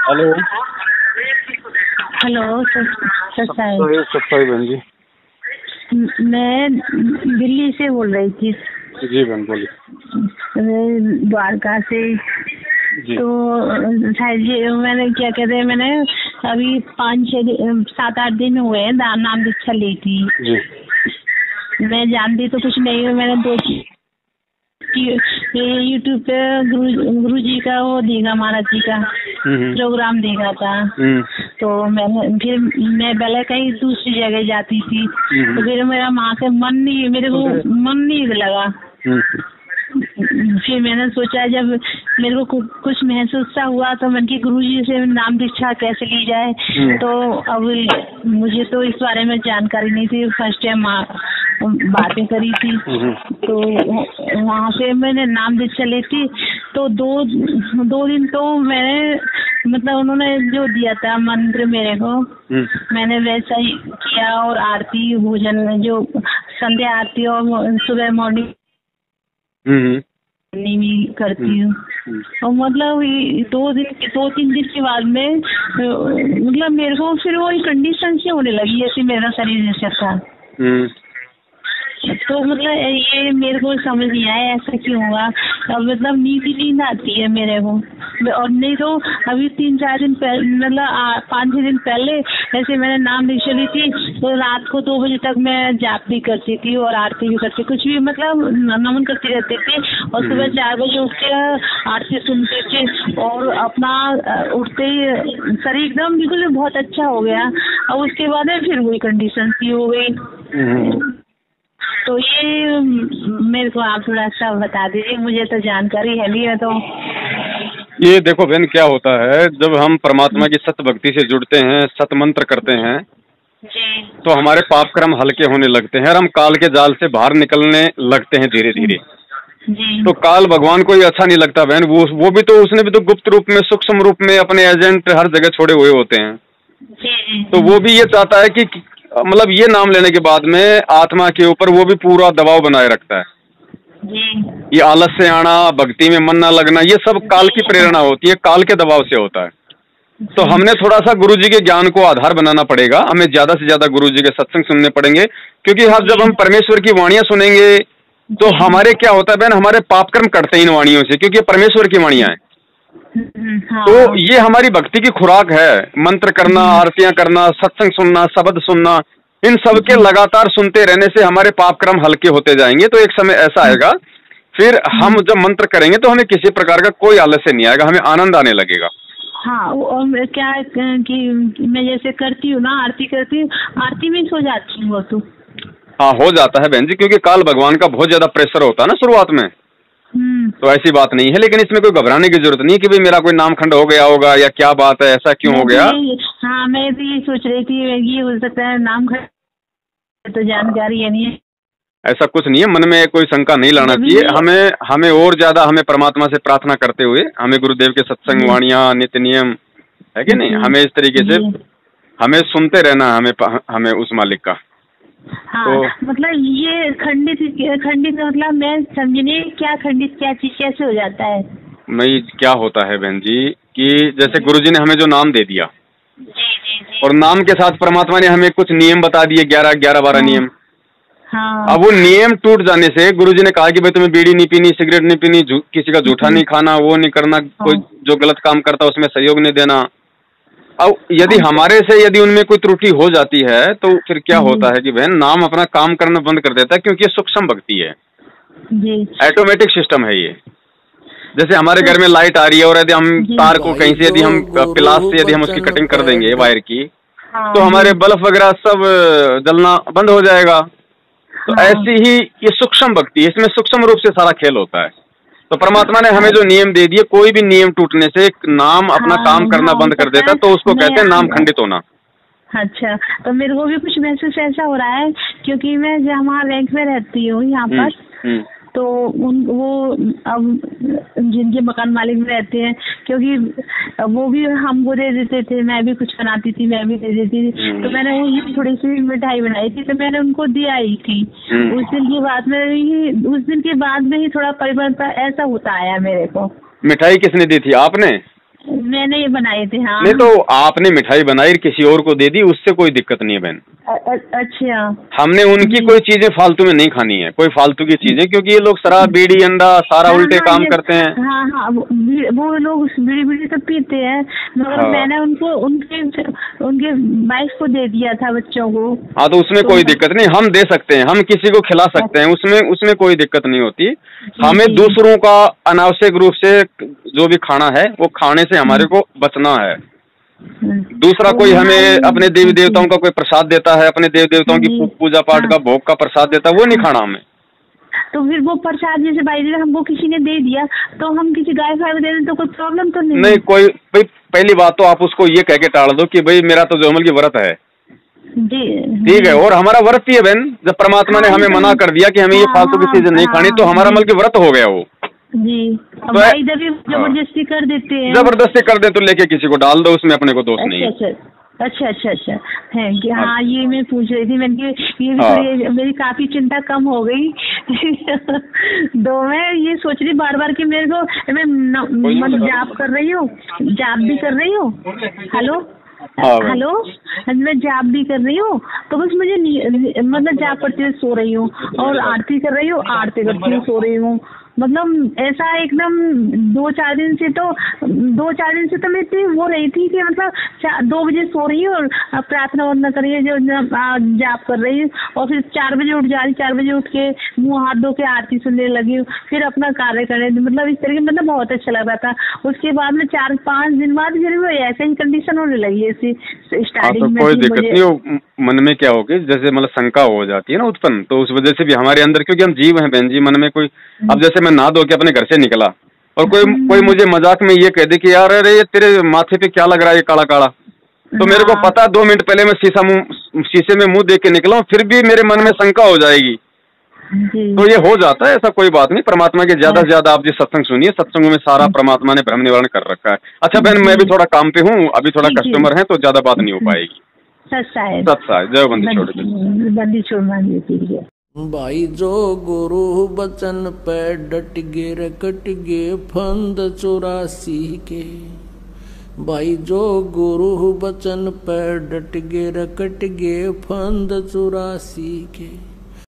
Hello. Hello सत्साई। सत्साई बहन जी। मैं दिल्ली से बोल रही थी। जी बहन बोलिए। द्वारका से। जी। तो शायद ये मैंने क्या कहते हैं, मैंने अभी 5-6-7-8 दिन हुए हैं नाम दीक्षा ली थी। जी। मैं जानती तो कुछ नहीं हूँ। मैंने यूट्यूब पे गुरु जी का वो देखा, महाराज जी का प्रोग्राम देखा था। तो मैं पहले कहीं दूसरी जगह जाती थी, तो फिर मेरा मेरे को मन नहीं लगा। फिर मैंने सोचा, जब मेरे को कुछ महसूस सा हुआ तो मैंने कि गुरुजी से नाम दीक्षा कैसे ली जाए। तो अब मुझे तो इस बारे में जानकारी नहीं थी, फर्स्ट टाइम बातें करी थी। तो वहाँ पे मैंने नाम दीक्षा ली थी। तो दो दिन तो मैंने मतलब उन्होंने जो दिया था मंत्र मेरे को, मैंने वैसा ही किया। और आरती भोजन जो संध्या आरती और सुबह मॉर्निंग नहीं करती हूँ। और मतलब 2-3 दिन के बाद में मतलब मेरे को फिर वही कंडीशन से होने लगी जैसे मेरा शरीर जैसा था। तो मतलब ये मेरे को समझ नहीं आया ऐसा क्यों हुआ। मतलब नींद आती है मेरे को। और नहीं तो अभी 3-4 दिन पहले, मतलब 5-6 दिन पहले ऐसे मैंने नाम दीक्षा ली थी। तो रात को 2 बजे तक मैं जाप भी करती थी और आरती भी करती, कुछ भी मतलब नमन करती रहती थी। और सुबह 4 बजे उठ के आरती सुनती थी और अपना उठते ही शरीर एकदम बिल्कुल बहुत अच्छा हो गया। और उसके बाद फिर वही कंडीशन सी हो गई। तो ये मेरे को आप थोड़ा सा बता दीजिए, मुझे तो जानकारी है नहीं है। तो ये देखो बहन, क्या होता है, जब हम परमात्मा की सत भक्ति से जुड़ते हैं, सत मंत्र करते हैं जी, तो हमारे पाप कर्म हल्के होने लगते हैं और हम काल के जाल से बाहर निकलने लगते हैं धीरे धीरे। तो काल भगवान को ही अच्छा नहीं लगता बहन। वो भी तो, उसने भी तो गुप्त रूप में, सूक्ष्म रूप में अपने एजेंट हर जगह छोड़े हुए होते हैं। तो वो भी ये चाहता है कि मतलब ये नाम लेने के बाद में आत्मा के ऊपर वो भी पूरा दबाव बनाए रखता है। ये आलस से आना, भक्ति में मन न लगना, ये सब काल की प्रेरणा होती है, काल के दबाव से होता है। तो हमने थोड़ा सा गुरुजी के ज्ञान को आधार बनाना पड़ेगा। हमें ज्यादा से ज्यादा गुरुजी के सत्संग सुनने पड़ेंगे, क्योंकि जब हम परमेश्वर की वाणियां सुनेंगे तो हमारे क्या होता है बहन, हमारे पाप कर्म कटते हैं इन वाणियों से, क्योंकि ये परमेश्वर की वाणियां हैं। तो ये हमारी भक्ति की खुराक है। मंत्र करना, आरतियां करना, सत्संग सुनना, शब्द सुनना, इन सब के लगातार सुनते रहने से हमारे पाप कर्म हल्के होते जाएंगे। तो एक समय ऐसा आएगा, फिर हम जब मंत्र करेंगे तो हमें किसी प्रकार का कोई आलस्य नहीं आएगा, हमें आनंद आने लगेगा। हाँ, और क्या है कि मैं जैसे करती हूँ ना, आरती करती हूँ, आरती में सो जाती हूँ। वो तो हाँ हो जाता है बहन जी, क्योंकि काल भगवान का बहुत ज्यादा प्रेशर होता है ना शुरुआत में। तो ऐसी बात नहीं है, लेकिन इसमें कोई घबराने की जरूरत नहीं कि भाई मेरा कोई नामखंड हो गया होगा या क्या बात है, ऐसा क्यों हो गया। हाँ, मैं भी ये सोच रही थी, ये हो सकता है नामखंड, तो जानकारी है नहीं है। ऐसा कुछ नहीं है, मन में कोई शंका नहीं लाना चाहिए। हमें और ज्यादा, हमें परमात्मा से प्रार्थना करते हुए, हमें गुरुदेव के सत्संग वाणियां, नित्य नियम है कि नहीं, हमें इस तरीके से हमें सुनते रहना, हमें उस मालिक का। हाँ, तो मतलब ये खंडित मतलब मैं समझने क्या खंडित, क्या चीज कैसे हो जाता है। नहीं, क्या होता है बहन जी कि जैसे गुरुजी ने हमें जो नाम दे दिया, और नाम के साथ परमात्मा ने हमें कुछ नियम बता दिए, 11-12 नियम। हाँ। अब वो नियम टूट जाने से, गुरुजी ने कहा कि भाई तुम्हें बीड़ी नहीं पीनी, सिगरेट नहीं पीनी, किसी का जूठा नहीं खाना, वो नहीं करना, कोई जो गलत काम करता उसमें सहयोग नहीं देना। अब यदि हमारे से यदि उनमें कोई त्रुटि हो जाती है तो फिर क्या होता है कि बहन, नाम अपना काम करना बंद कर देता है, क्योंकि ये सूक्ष्म भक्ति है, ऑटोमेटिक सिस्टम है ये। जैसे हमारे घर में लाइट आ रही है और यदि हम तार को कहीं से, यदि हम प्लास से यदि हम उसकी कटिंग कर देंगे वायर की, तो हमारे बल्ब वगैरह सब जलना बंद हो जाएगा। तो ऐसी ही ये सूक्ष्म भक्ति, इसमें सूक्ष्म रूप से सारा खेल होता है। तो परमात्मा ने हमें जो नियम दे दिए, कोई भी नियम टूटने से नाम अपना काम करना बंद कर देता, तो उसको कहते हैं नाम खंडित होना। अच्छा, तो मेरे को भी कुछ महसूस ऐसा हो रहा है, क्योंकि मैं जहाँ रैंक में रहती हूँ यहाँ पर, तो वो अब जिनके मकान मालिक में रहते हैं, क्योंकि वो भी हमको दे देते थे, मैं भी कुछ बनाती थी, मैं भी दे देती थी। तो मैंने वो थोड़ी सी मिठाई बनाई थी, तो मैंने उनको दिया ही थी। उस दिन के बाद में ही थोड़ा परिवर्तन ऐसा होता आया मेरे को। मिठाई किसने दी थी, आपने? मैंने ये बनाए थे। हाँ नहीं तो आपने मिठाई बनाई किसी और को दे दी, उससे कोई दिक्कत नहीं है बहन। अच्छा। हमने उनकी कोई चीजें फालतू में नहीं खानी है, कोई फालतू की चीजें, क्योंकि ये लोग शराब बीड़ी अंडा सारा उल्टे काम करते हैं। हाँ हाँ, वो लोग बीड़ी बीड़ी तो पीते हैं, मगर मैंने उनको उनके वाइफ को दे दिया था, बच्चों को। हाँ तो उसमें कोई दिक्कत नहीं, हम दे सकते हैं, हम किसी को खिला सकते हैं, उसमें कोई दिक्कत नहीं होती। हमें दूसरों का अनावश्यक रूप से जो भी खाना है वो खाने से हमारे को बचना है। दूसरा कोई हमें अपने देवी देवताओं का कोई प्रसाद देता है, अपने देवी देवताओं की पूजा पाठ का भोग का प्रसाद देता है, वो नहीं खाना हमें। तो फिर वो प्रसाद जैसे भाई हमको किसी ने दे दिया तो हम किसी गाय फाय दे दें तो कोई प्रॉब्लम तो नहीं? नहीं कोई, पहली बात तो आप उसको ये कह के टाल दो कि भाई मेरा तो जोमल की व्रत है, ठीक है, और हमारा व्रत ही है बहन। जब परमात्मा ने हमें मना कर दिया कि हमें ये फालतू की चीजें नहीं खानी, तो हमारा मल की व्रत हो गया वो जी। तो जबरदस्ती कर देते हैं, जबरदस्ती कर दे तो लेके किसी को डाल दो, उसमें अपने को दोष नहीं है। अच्छा। है कि हाँ, ये मैं पूछ रही थी, मैंने ये मेरी काफी चिंता कम हो गई। तो मैं ये सोच रही बार बार कि मेरे को मैं जाप कर रही हूँ, जाप भी कर रही हूँ। हेलो, मैं जाप भी कर रही हूँ, तो बस मुझे मतलब जाप करते हुए सो रही हूँ, और आरती कर रही हूँ, आरती करते हुए सो रही हूँ। मतलब ऐसा एकदम 2-4 दिन से तो मैं इतनी वो रही थी कि मतलब 2 बजे सो रही हूँ और प्रार्थना वरना कर रही है, जो जाप कर रही हूँ, और फिर 4 बजे उठ जा रही, 4 बजे उठ के मुंह हाथ धो के आरती सुनने लगी हूँ, फिर अपना कार्य करने, मतलब इस तरीके, मतलब बहुत अच्छा लग रहा था। उसके बाद में 4-5 दिन बाद फिर वो ऐसे ही कंडीशन होने लगी ऐसी स्टार्टिंग में। कोई दिक्कत नहीं, मन में क्या होगी, जैसे मतलब शंका हो जाती है ना उत्पन्न, तो उस वजह से भी हमारे अंदर, क्योंकि हम जीव हैं बहन जी, मन में कोई, अब जैसे मैं नहा धो के अपने घर से निकला और कोई मुझे मजाक में ये कह दे कि यार अरे ये तेरे माथे पे क्या लग रहा है, ये काला काला, तो मेरे को पता 2 मिनट पहले मैं शीशे में मुंह देख के निकला हूँ, फिर भी मेरे मन में शंका हो जाएगी। तो ये हो जाता है, ऐसा कोई बात नहीं। परमात्मा के ज्यादा से ज्यादा आप जिस सत्संग सुनिए, सत्संगों में सारा परमात्मा ने भ्रम निवारण कर रखा है। अच्छा बहन, मैं भी थोड़ा काम पे हूँ, अभी थोड़ा कस्टमर है, तो ज्यादा बात नहीं हो पाएगी। जय बंदी छोड़। भाई जो गुरु बचन पे डट गे रकट गे फंद 84 के, भाई जो गुरु बचन पे डट गे रकट गे फंद 84 के।